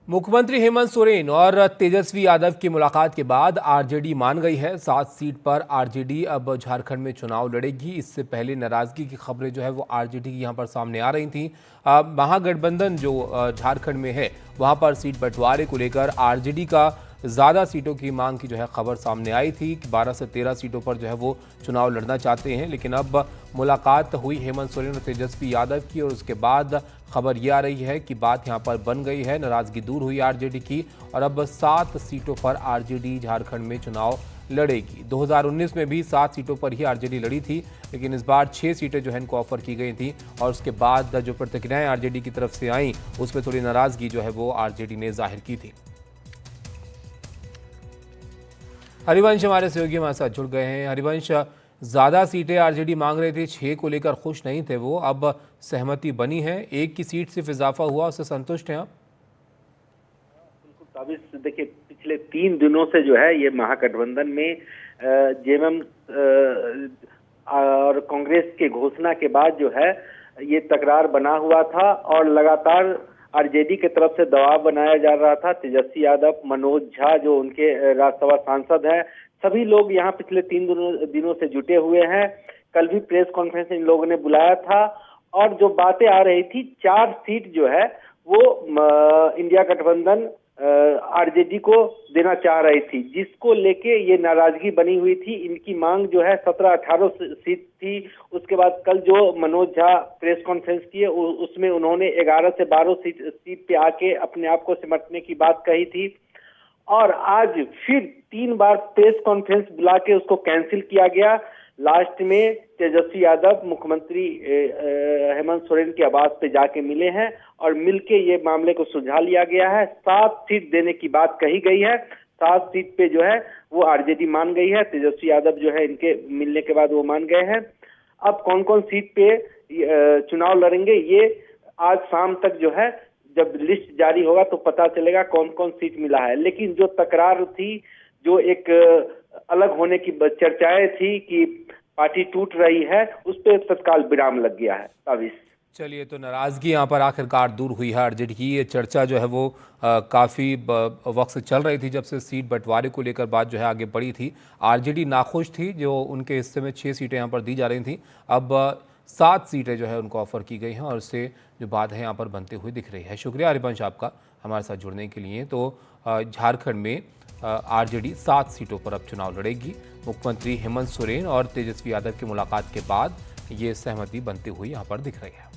मुख्यमंत्री हेमंत सोरेन और तेजस्वी यादव की मुलाकात के बाद आरजेडी मान गई है। 7 सीट पर आरजेडी अब झारखंड में चुनाव लड़ेगी। इससे पहले नाराजगी की खबरें जो है वो आरजेडी की यहां पर सामने आ रही थी। महागठबंधन जो झारखंड में है वहां पर सीट बंटवारे को लेकर आरजेडी का ज़्यादा सीटों की मांग की जो है खबर सामने आई थी कि 12 से 13 सीटों पर जो है वो चुनाव लड़ना चाहते हैं। लेकिन अब मुलाकात हुई हेमंत सोरेन और तेजस्वी यादव की और उसके बाद खबर ये आ रही है कि बात यहां पर बन गई है, नाराजगी दूर हुई आरजेडी की और अब 7 सीटों पर आरजेडी झारखंड में चुनाव लड़ेगी। 2019 में भी 7 सीटों पर ही आरजेडी लड़ी थी, लेकिन इस बार 6 सीटें जो है इनको ऑफर की गई थी और उसके बाद जो प्रतिक्रियाएं आरजेडी की तरफ से आई उसमें थोड़ी नाराजगी जो है वो आरजेडी ने जाहिर की थी। हरिवंश हमारे सहयोगी हमारे साथ जुड़ गए हैं। हरिवंश, ज्यादा सीटें आरजेडी मांग रहे थे, 6 को लेकर खुश नहीं थे वो, अब सहमति बनी है, 1 की सीट सिर्फ इजाफा हुआ, उससे संतुष्ट हैं आप? बिल्कुल। देखिए, पिछले 3 दिनों से जो है ये महागठबंधन में जेएमएम और कांग्रेस के घोषणा के बाद जो है ये तकरार बना हुआ था और लगातार आरजेडी की तरफ से दबाव बनाया जा रहा था। तेजस्वी यादव, मनोज झा जो उनके राज्यसभा सांसद हैं, सभी लोग यहाँ पिछले 3 दिनों से जुटे हुए हैं। कल भी प्रेस कॉन्फ्रेंस इन लोगों ने बुलाया था और जो बातें आ रही थी, 4 सीट जो है वो इंडिया गठबंधन आरजेडी को देना चाह रही थी, जिसको लेके ये नाराजगी बनी हुई थी। इनकी मांग जो है 17-18 सीट थी। उसके बाद कल जो मनोज झा प्रेस कॉन्फ्रेंस किए उसमें उन्होंने 11 से 12 सीट पे आके अपने आप को सिमटने की बात कही थी और आज फिर 3 बार प्रेस कॉन्फ्रेंस बुला के उसको कैंसिल किया गया। लास्ट में तेजस्वी यादव मुख्यमंत्री हेमंत सोरेन के आवास पे जाके मिले हैं और मिलके ये मामले को सुलझा लिया गया है। 7 सीट देने की बात कही गई है। 7 सीट पे जो है वो आरजेडी मान गई है। तेजस्वी यादव जो है इनके मिलने के बाद वो मान गए हैं। अब कौन कौन सीट पे चुनाव लड़ेंगे ये आज शाम तक जो है जब लिस्ट जारी होगा तो पता चलेगा कौन कौन सीट मिला है। लेकिन जो तकरार थी, जो एक अलग होने की चर्चाएं थी कि पार्टी टूट रही है, उस पर तत्काल विराम लग गया है। ताबिश चलिए, तो नाराजगी यहाँ पर आखिरकार दूर हुई है आरजेडी की। ये चर्चा जो है वो काफ़ी वक्त से चल रही थी, जब से सीट बंटवारे को लेकर बात जो है आगे बढ़ी थी। आरजेडी नाखुश थी, जो उनके हिस्से में 6 सीटें यहाँ पर दी जा रही थी, अब 7 सीटें जो है उनको ऑफर की गई हैं और उससे जो बात है यहाँ पर बनते हुए दिख रही है। शुक्रिया हरिवंश आपका हमारे साथ जुड़ने के लिए। तो झारखंड में आरजेडी 7 सीटों पर अब चुनाव लड़ेगी। मुख्यमंत्री हेमंत सोरेन और तेजस्वी यादव की मुलाकात के बाद ये सहमति बनती हुई यहाँ पर दिख रही है।